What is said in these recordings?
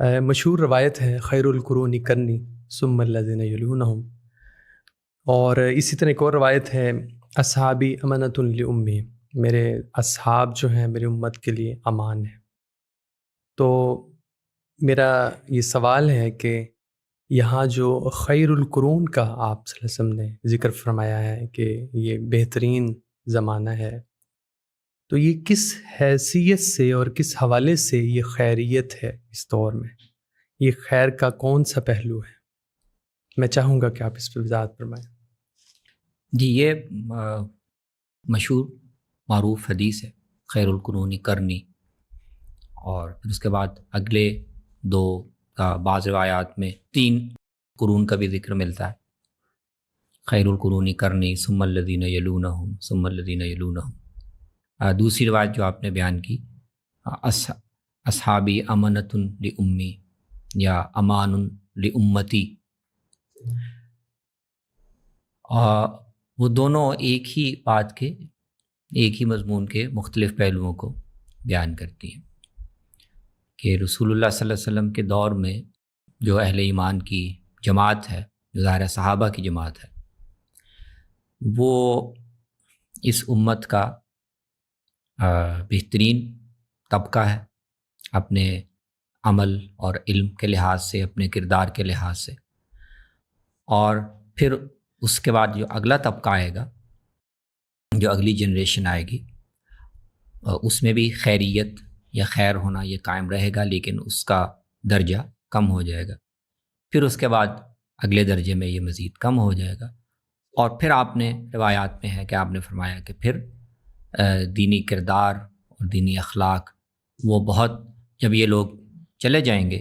مشہور روایت ہے خیر القرون قرنی ثم الذین یلونہم، اور اسی طرح ایک اور روایت ہے اصحابی امانۃ لامتی، میرے اصحاب جو ہیں میری امت کے لیے امان ہے۔ تو میرا یہ سوال ہے کہ یہاں جو خیر القرون کا آپ صلی اللہ علیہ وسلم نے ذکر فرمایا ہے کہ یہ بہترین زمانہ ہے، تو یہ کس حیثیت سے اور کس حوالے سے یہ خیریت ہے اس دور میں؟ یہ خیر کا کون سا پہلو ہے؟ میں چاہوں گا کہ آپ اس پہ وضاحت فرمائیں۔ جی، یہ مشہور معروف حدیث ہے خیر القرون قرنی، اور پھر اس کے بعد اگلے دو کا بعض روایات میں 3 قرون کا بھی ذکر ملتا ہے، خیر القرون قرنی ثم الذین یلونہم ثم الذین یلونہم۔ دوسری روایت جو آپ نے بیان کی اصحابی امانۃ لامی یا امان لامتی، وہ دونوں ایک ہی بات کے، ایک ہی مضمون کے مختلف پہلوؤں کو بیان کرتی ہیں کہ رسول اللہ صلی اللہ علیہ وسلم کے دور میں جو اہل ایمان کی جماعت ہے، جو ظاہر صحابہ کی جماعت ہے، وہ اس امت کا بہترین طبقہ ہے، اپنے عمل اور علم کے لحاظ سے، اپنے کردار کے لحاظ سے۔ اور پھر اس کے بعد جو اگلا طبقہ آئے گا، جو اگلی جنریشن آئے گی، اس میں بھی خیریت یا خیر ہونا یہ قائم رہے گا، لیکن اس کا درجہ کم ہو جائے گا۔ پھر اس کے بعد اگلے درجے میں یہ مزید کم ہو جائے گا، اور پھر آپ نے روایات میں ہے کہ آپ نے فرمایا کہ پھر دینی کردار اور دینی اخلاق وہ بہت، جب یہ لوگ چلے جائیں گے،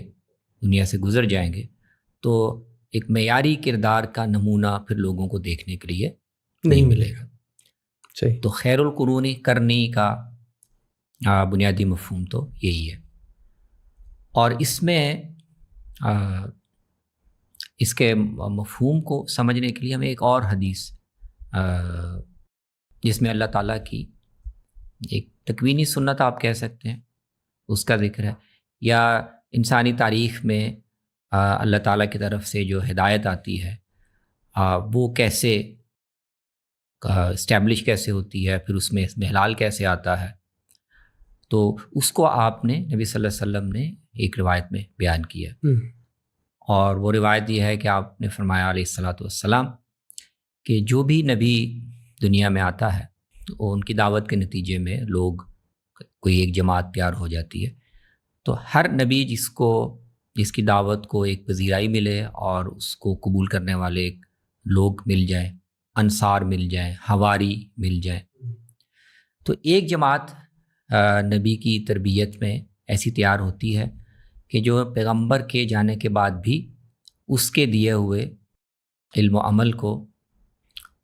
دنیا سے گزر جائیں گے، تو ایک معیاری کردار کا نمونہ پھر لوگوں کو دیکھنے کے لیے نہیں ملے گا۔ تو خیر القرون قرنی کا بنیادی مفہوم تو یہی ہے، اور اس میں اس کے مفہوم کو سمجھنے کے لیے ہمیں ایک اور حدیث جس میں اللہ تعالیٰ کی ایک تکوینی سنت آپ کہہ سکتے ہیں، اس کا ذکر ہے، یا انسانی تاریخ میں اللہ تعالیٰ کی طرف سے جو ہدایت آتی ہے وہ کیسے اسٹیبلش کیسے ہوتی ہے، پھر اس میں استحلال کیسے آتا ہے۔ تو اس کو آپ نے نبی صلی اللہ علیہ وسلم نے ایک روایت میں بیان کیا، اور وہ روایت یہ ہے کہ آپ نے فرمایا علیہ الصلاۃ والسلام کہ جو بھی نبی دنیا میں آتا ہے، تو ان کی دعوت کے نتیجے میں لوگ، کوئی ایک جماعت تیار ہو جاتی ہے، تو ہر نبی جس کی دعوت کو ایک پذیرائی ملے اور اس کو قبول کرنے والے لوگ مل جائیں، انصار مل جائیں، حواری مل جائیں، تو ایک جماعت نبی کی تربیت میں ایسی تیار ہوتی ہے کہ جو پیغمبر کے جانے کے بعد بھی اس کے دیے ہوئے علم و عمل کو،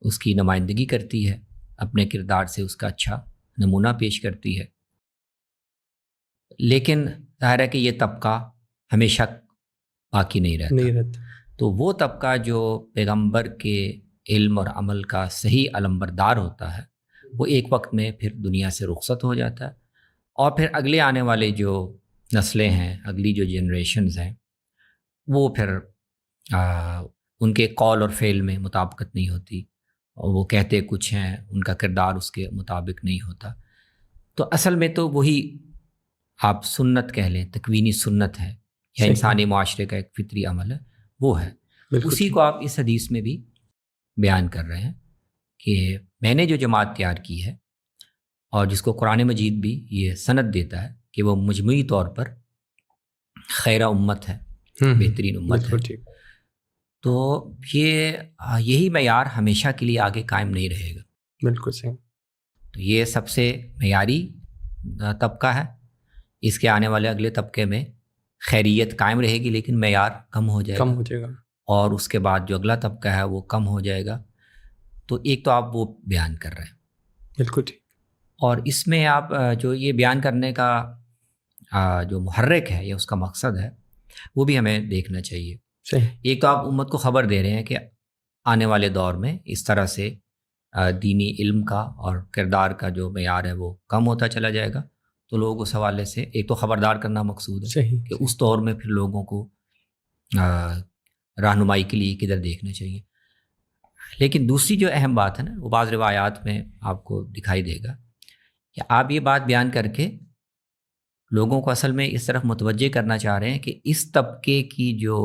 اس کی نمائندگی کرتی ہے، اپنے کردار سے اس کا اچھا نمونہ پیش کرتی ہے۔ لیکن ظاہر ہے کہ یہ طبقہ ہمیشہ باقی نہیں رہتا، تو وہ طبقہ جو پیغمبر کے علم اور عمل کا صحیح علمبردار ہوتا ہے، وہ ایک وقت میں پھر دنیا سے رخصت ہو جاتا ہے، اور پھر اگلے آنے والے جو نسلیں ہیں، اگلی جو جنریشنز ہیں، وہ پھر ان کے قول اور فعل میں مطابقت نہیں ہوتی، اور وہ کہتے کچھ ہیں، ان کا کردار اس کے مطابق نہیں ہوتا۔ تو اصل میں تو وہی آپ سنت کہہ لیں، تکوینی سنت ہے، یا انسانی معاشرے کا ایک فطری عمل ہے، وہ ہے۔ اسی کو آپ اس حدیث میں بھی بیان کر رہے ہیں کہ میں نے جو جماعت تیار کی ہے، اور جس کو قرآن مجید بھی یہ سند دیتا ہے کہ وہ مجموعی طور پر خیرہ امت ہے، بہترین امت ہے، تو یہی معیار ہمیشہ کے لیے آگے قائم نہیں رہے گا۔ بالکل صحیح۔ تو یہ سب سے معیاری طبقہ ہے، اس کے آنے والے اگلے طبقے میں خیریت قائم رہے گی، لیکن معیار کم ہو جائے گا، اور اس کے بعد جو اگلا طبقہ ہے وہ کم ہو جائے گا۔ تو ایک تو آپ وہ بیان کر رہے ہیں، بالکل ٹھیک۔ اور اس میں آپ جو یہ بیان کرنے کا جو محرک ہے یا اس کا مقصد ہے، وہ بھی ہمیں دیکھنا چاہیے۔ ایک تو آپ امت کو خبر دے رہے ہیں کہ آنے والے دور میں اس طرح سے دینی علم کا اور کردار کا جو معیار ہے وہ کم ہوتا چلا جائے گا، تو لوگ اس حوالے سے ایک تو خبردار کرنا مقصود ہے کہ اس دور میں پھر لوگوں کو رہنمائی کے لیے کدھر دیکھنا چاہیے. لیکن دوسری جو اہم بات ہے نا، وہ بعض روایات میں آپ کو دکھائی دے گا کہ آپ یہ بات بیان کر کے لوگوں کو اصل میں اس طرف متوجہ کرنا چاہ رہے ہیں کہ اس طبقے کی جو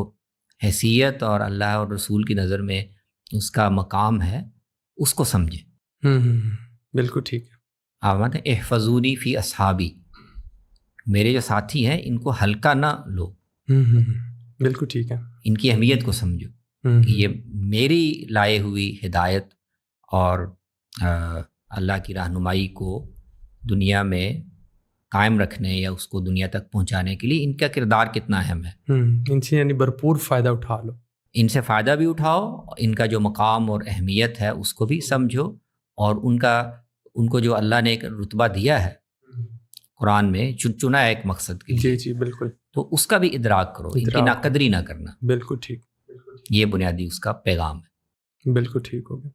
حیثیت اور اللہ اور رسول کی نظر میں اس کا مقام ہے اس کو سمجھیں. بالکل ٹھیک ہے. آمد احفظونی فی اصحابی، میرے جو ساتھی ہیں ان کو ہلکا نہ لو. بالکل ٹھیک ہے. ان کی اہمیت کو سمجھو کہ یہ میری لائے ہوئی ہدایت اور اللہ کی رہنمائی کو دنیا میں قائم رکھنے یا اس کو دنیا تک پہنچانے کے لیے ان کا کردار کتنا اہم ہے. ان سے یعنی بھرپور فائدہ اٹھا لو، ان سے فائدہ بھی اٹھاؤ، ان کا جو مقام اور اہمیت ہے اس کو بھی سمجھو، اور ان کو جو اللہ نے ایک رتبہ دیا ہے قرآن میں چنا ہے ایک مقصد کے لیے. جی بالکل. تو اس کا بھی ادراک کرو، ان کی ناقدری نہ کرنا. بالکل ٹھیک. یہ بنیادی اس کا پیغام ہے. بالکل ٹھیک ہو گیا.